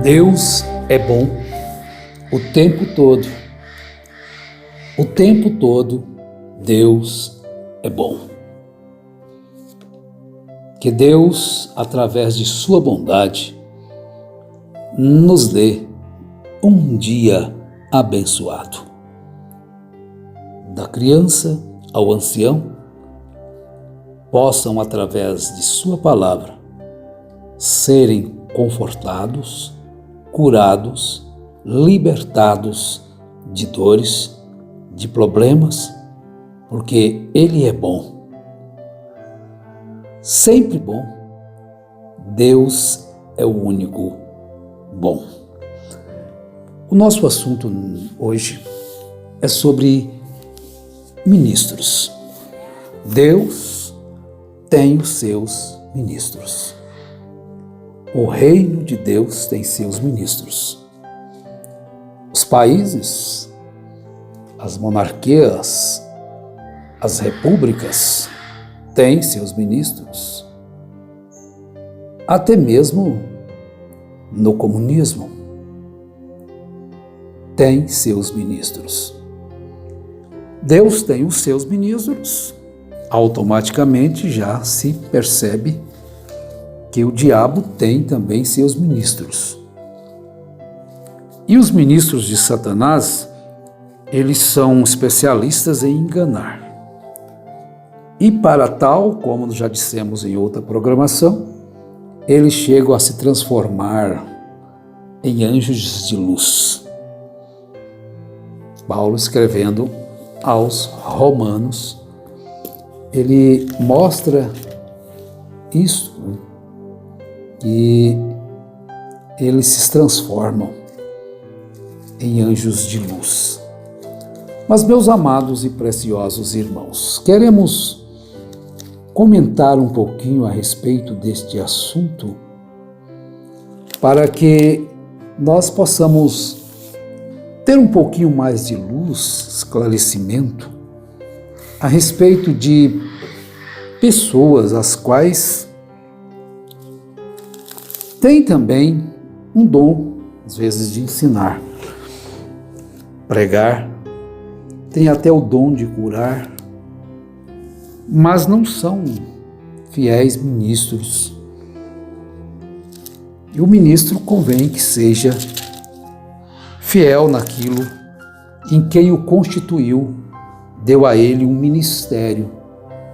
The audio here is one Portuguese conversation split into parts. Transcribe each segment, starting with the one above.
Deus é bom o tempo todo. O tempo todo, Deus é bom. Que Deus, através de sua bondade, nos dê um dia abençoado. Da criança ao ancião, possam, através de sua palavra, serem confortados, curados, libertados de dores, de problemas, porque Ele é bom. Sempre bom. Deus é o único bom. O nosso assunto hoje é sobre ministros. Deus tem os seus ministros. O reino de Deus tem seus ministros. Os países, as monarquias, as repúblicas têm seus ministros. Até mesmo no comunismo tem seus ministros. Deus tem os seus ministros. Automaticamente já se percebe que o diabo tem também seus ministros. E os ministros de Satanás, eles são especialistas em enganar. E para tal, como já dissemos em outra programação, eles chegam a se transformar em anjos de luz. Paulo, escrevendo aos Romanos, ele mostra isso, que eles se transformam em anjos de luz. Mas, meus amados e preciosos irmãos, queremos comentar um pouquinho a respeito deste assunto para que nós possamos ter um pouquinho mais de luz, esclarecimento a respeito de pessoas as quais têm também um dom, às vezes, de ensinar, pregar, tem até o dom de curar, mas não são fiéis ministros. E o ministro convém que seja fiel naquilo em quem o constituiu, deu a ele um ministério,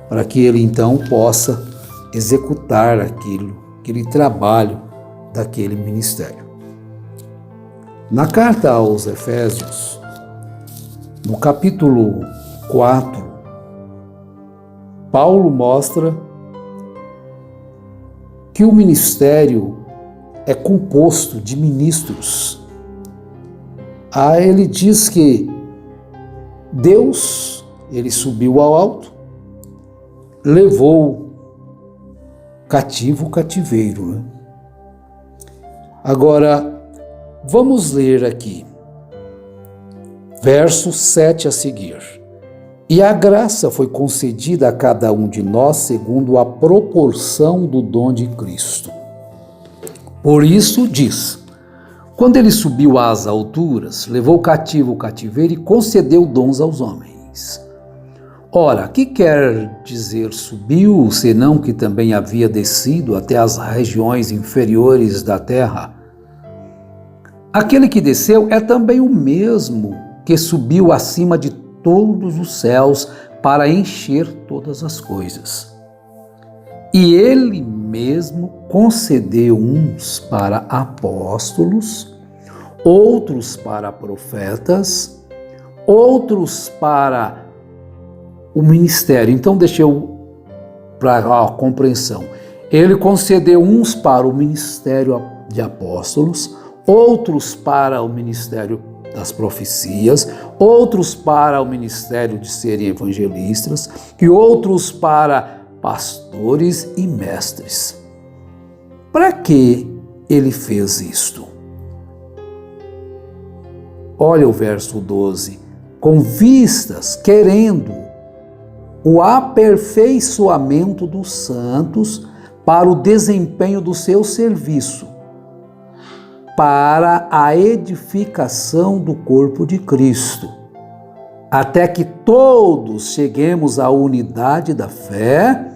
para que ele então possa executar aquele trabalho daquele ministério. Na carta aos Efésios, no capítulo 4, Paulo mostra que o ministério é composto de ministros. Ele diz que Deus, ele subiu ao alto, levou cativo o cativeiro. Agora, vamos ler aqui, verso 7 a seguir. E a graça foi concedida a cada um de nós segundo a proporção do dom de Cristo. Por isso diz, quando ele subiu às alturas, levou cativo o cativeiro e concedeu dons aos homens. Ora, que quer dizer subiu, senão que também havia descido até as regiões inferiores da terra? Aquele que desceu é também o mesmo que subiu acima de todos os céus para encher todas as coisas. E ele mesmo concedeu uns para apóstolos, outros para profetas, outros para o ministério. Então, deixa eu para a compreensão. Ele concedeu uns para o ministério de apóstolos, outros para o ministério das profecias, outros para o ministério de serem evangelistas e outros para pastores e mestres. Para que ele fez isto? Olha o verso 12. Com vistas, querendo o aperfeiçoamento dos santos para o desempenho do seu serviço, para a edificação do corpo de Cristo, até que todos cheguemos à unidade da fé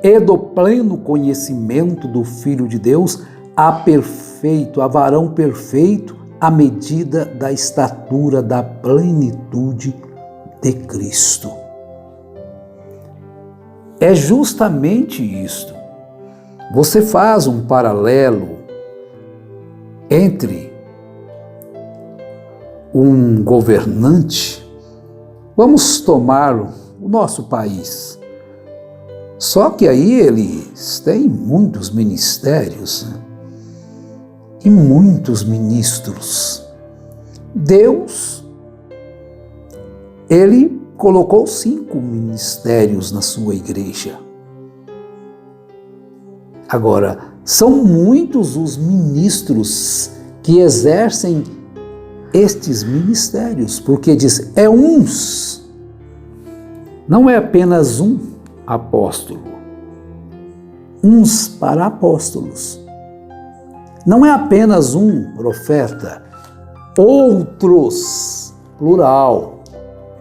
e do pleno conhecimento do Filho de Deus, a varão perfeito, à medida da estatura da plenitude de Cristo. É justamente isto. Você faz um paralelo entre um governante. Vamos tomar o nosso país. Só que aí eles têm muitos ministérios, né? E muitos ministros. Deus, ele colocou 5 ministérios na sua igreja. Agora, são muitos os ministros que exercem estes ministérios, porque diz, é uns, não é apenas um apóstolo, uns para apóstolos. Não é apenas um profeta, outros, plural.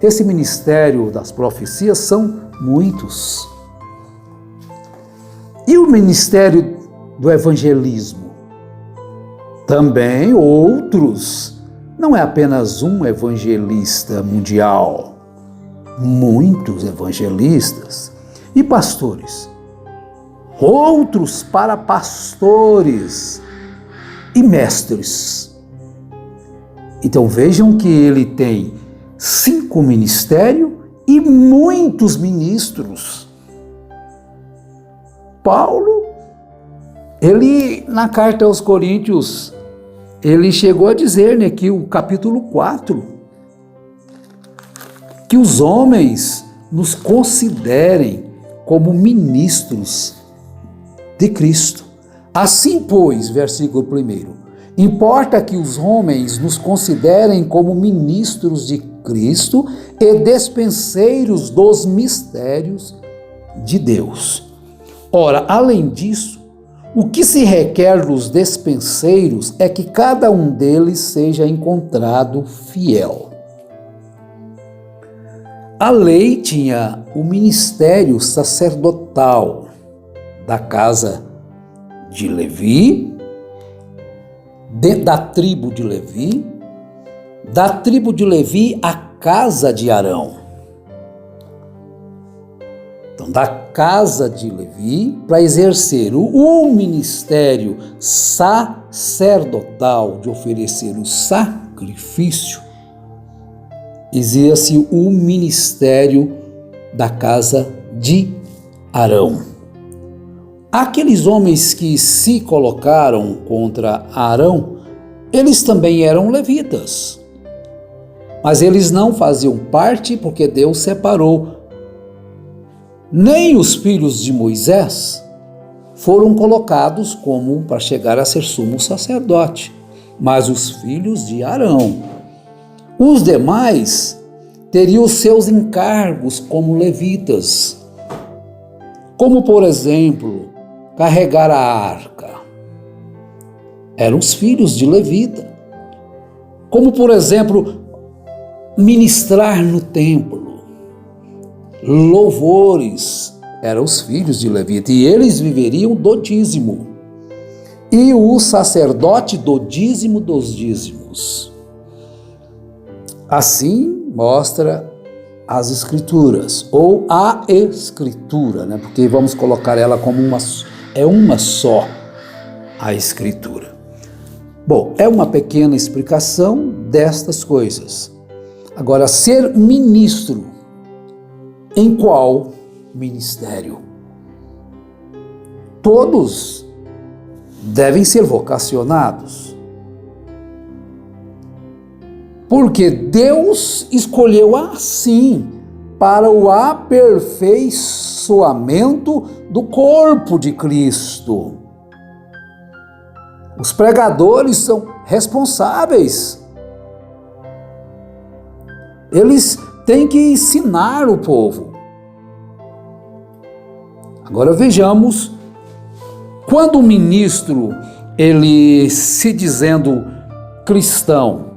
Esse ministério das profecias são muitos. E o ministério do evangelismo? Também outros. Não é apenas um evangelista mundial, muitos evangelistas. E pastores? Outros para pastores e mestres. Então vejam que ele tem 5 ministérios e muitos ministros. Paulo, ele na carta aos Coríntios, ele chegou a dizer, né, que o capítulo 4, que os homens nos considerem como ministros de Cristo. Assim, pois, versículo 1, importa que os homens nos considerem como ministros de Cristo e despenseiros dos mistérios de Deus. Ora, além disso, o que se requer dos despenseiros é que cada um deles seja encontrado fiel. A lei tinha o ministério sacerdotal da casa de Levi, da tribo de Levi, a casa de Arão. Então, da casa de Levi, para exercer o ministério sacerdotal de oferecer o sacrifício, exerce o ministério da casa de Arão. Aqueles homens que se colocaram contra Arão, eles também eram levitas. Mas eles não faziam parte porque Deus separou. Nem os filhos de Moisés foram colocados como para chegar a ser sumo sacerdote, mas os filhos de Arão. Os demais teriam seus encargos como levitas, como por exemplo, carregar a arca. Eram os filhos de Levita. Como por exemplo, ministrar no templo. Louvores, eram os filhos de Levita, e eles viveriam do dízimo. E o sacerdote do dízimo dos dízimos. Assim mostra as escrituras, ou a escritura, né? Porque vamos colocar ela como uma só, a escritura. Bom, é uma pequena explicação destas coisas. Agora, ser ministro, em qual ministério? Todos devem ser vocacionados. Porque Deus escolheu assim para o aperfeiçoamento do corpo de Cristo. Os pregadores são responsáveis. Eles têm que ensinar o povo. Agora vejamos, quando o ministro ele se dizendo cristão,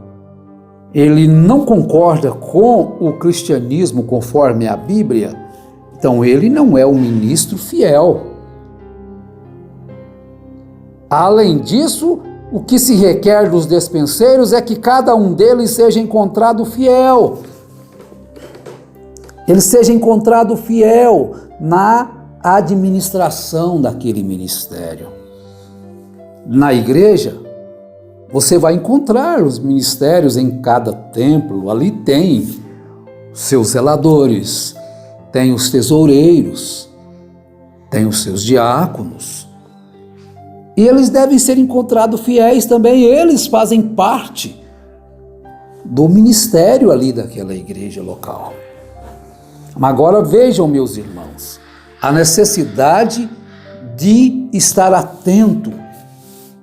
ele não concorda com o cristianismo conforme a Bíblia, então ele não é um ministro fiel. Além disso, o que se requer dos despenseiros é que cada um deles seja encontrado fiel. Ele seja encontrado fiel na administração daquele ministério. Na igreja, você vai encontrar os ministérios em cada templo. Ali tem seus zeladores, tem os tesoureiros, tem os seus diáconos. E eles devem ser encontrados fiéis também. Eles fazem parte do ministério ali daquela igreja local. Mas agora vejam, meus irmãos, a necessidade de estar atento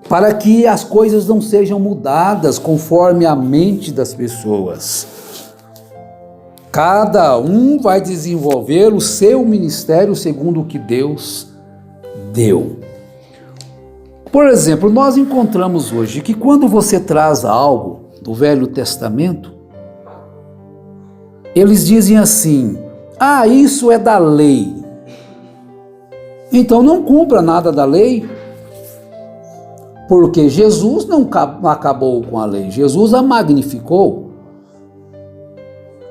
para que as coisas não sejam mudadas conforme a mente das pessoas. Cada um vai desenvolver o seu ministério segundo o que Deus deu. Por exemplo, nós encontramos hoje que quando você traz algo do Velho Testamento, eles dizem assim: ah, isso é da lei. Então não cumpra nada da lei, porque Jesus não acabou com a lei, Jesus a magnificou.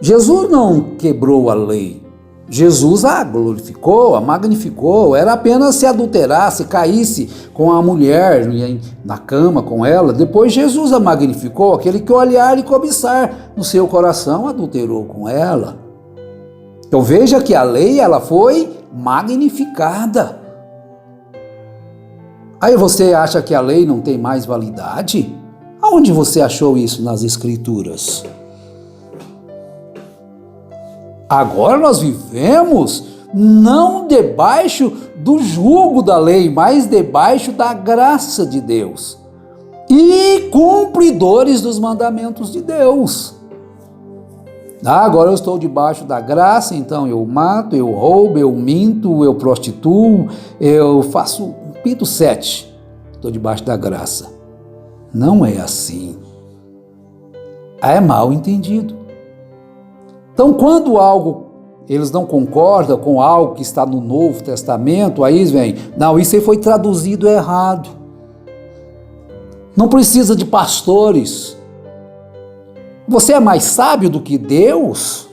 Jesus não quebrou a lei, Jesus a glorificou, a magnificou. Era apenas se adulterasse, caísse com a mulher na cama com ela. Depois Jesus a magnificou. Aquele que olhar e cobiçar no seu coração adulterou com ela. Então veja que a lei ela foi magnificada. Aí você acha que a lei não tem mais validade? Aonde você achou isso nas Escrituras? Agora nós vivemos não debaixo do jugo da lei, mas debaixo da graça de Deus e cumpridores dos mandamentos de Deus. Agora eu estou debaixo da graça, então eu mato, eu roubo, eu minto, eu prostituo, eu faço pinto 7. Estou debaixo da graça. Não é assim. É mal entendido. Então, quando eles não concordam com algo que está no Novo Testamento, aí vem, não, isso aí foi traduzido errado. Não precisa de pastores. Você é mais sábio do que Deus?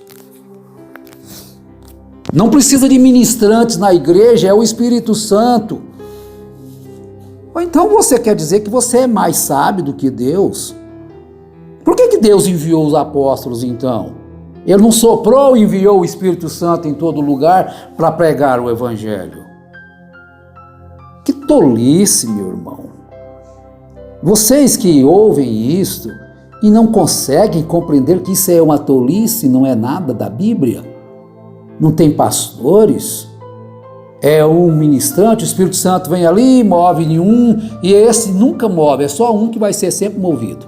Não precisa de ministrantes na igreja, é o Espírito Santo. Ou então você quer dizer que você é mais sábio do que Deus? Por que Deus enviou os apóstolos então? Ele não soprou e enviou o Espírito Santo em todo lugar para pregar o Evangelho. Que tolice, meu irmão. Vocês que ouvem isto e não conseguem compreender que isso é uma tolice, não é nada da Bíblia, não tem pastores, é um ministrante, o Espírito Santo vem ali, move nenhum, e esse nunca move, é só um que vai ser sempre movido.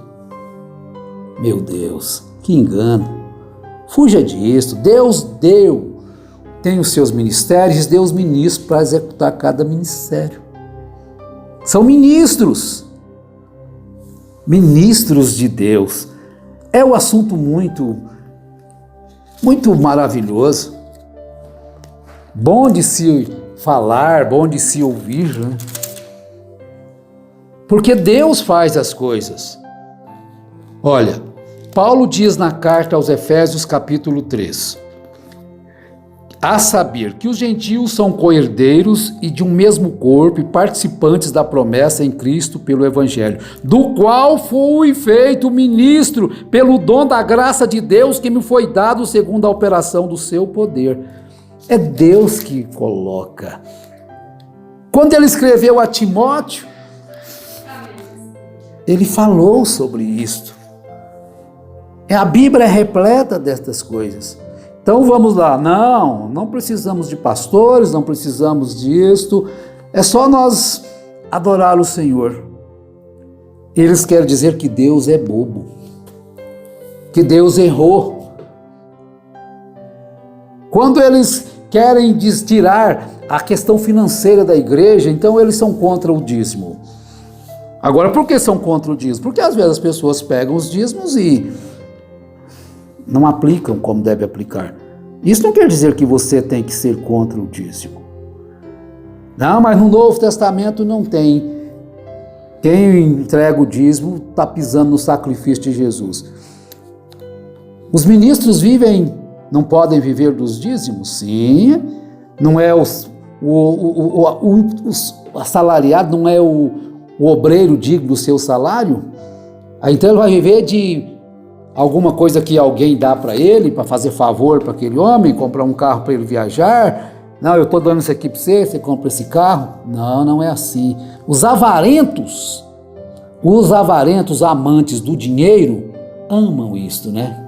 Meu Deus, que engano. Fuja disso. Deus tem os seus ministérios, Deus ministra para executar cada ministério. São ministros de Deus. É um assunto muito maravilhoso, bom de se falar, bom de se ouvir, né? Porque Deus faz as coisas. Olha, Paulo diz na carta aos Efésios capítulo 3, a saber que os gentios são co-herdeiros e de um mesmo corpo e participantes da promessa em Cristo pelo Evangelho, do qual fui feito ministro pelo dom da graça de Deus que me foi dado segundo a operação do seu poder. É Deus que coloca. Quando ele escreveu a Timóteo, ele falou sobre isto. A Bíblia é repleta destas coisas. Então vamos lá, não precisamos de pastores, não precisamos disto, é só nós adorar o Senhor. Eles querem dizer que Deus é bobo, que Deus errou. Quando eles querem tirar a questão financeira da igreja, então eles são contra o dízimo. Agora, por que são contra o dízimo? Porque às vezes as pessoas pegam os dízimos e não aplicam como deve aplicar. Isso não quer dizer que você tem que ser contra o dízimo. Não, mas no Novo Testamento não tem. Quem entrega o dízimo está pisando no sacrifício de Jesus. Os ministros não podem viver dos dízimos? Sim. Não é o assalariado, não é o obreiro digno do seu salário? Então ele vai viver de alguma coisa que alguém dá para ele, para fazer favor para aquele homem, comprar um carro para ele viajar. Não, eu estou dando isso aqui para você, você compra esse carro. Não, não é assim. Os avarentos, amantes do dinheiro, amam isto, né?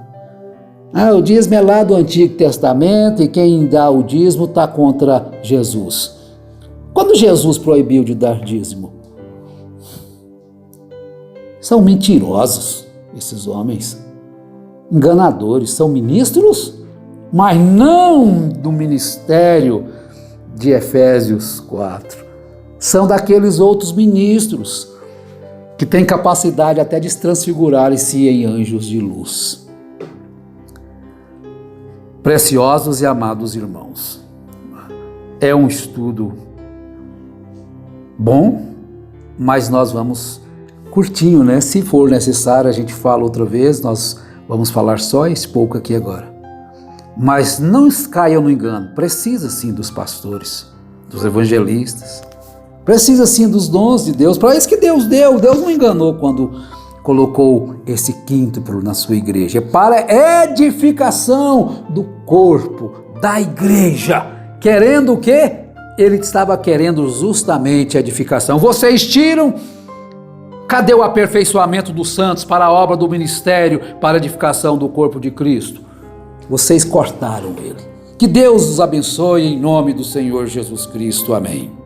O dízimo é lá do Antigo Testamento e quem dá o dízimo está contra Jesus. Quando Jesus proibiu de dar dízimo? São mentirosos esses homens, enganadores, são ministros, mas não do ministério de Efésios 4. São daqueles outros ministros que têm capacidade até de se transfigurarem-se em anjos de luz. Preciosos e amados irmãos, é um estudo bom, mas nós vamos curtinho, né? Se for necessário, a gente fala outra vez, nós vamos falar só esse pouco aqui agora. Mas não caiam no engano, precisa sim dos pastores, dos evangelistas, precisa sim dos dons de Deus, para isso que Deus deu. Deus não enganou quando colocou esse quíntuplo na sua igreja, para edificação do corpo, da igreja. Querendo o quê? Ele estava querendo justamente a edificação. Vocês tiram, cadê o aperfeiçoamento dos santos para a obra do ministério, para a edificação do corpo de Cristo? Vocês cortaram ele. Que Deus os abençoe em nome do Senhor Jesus Cristo. Amém.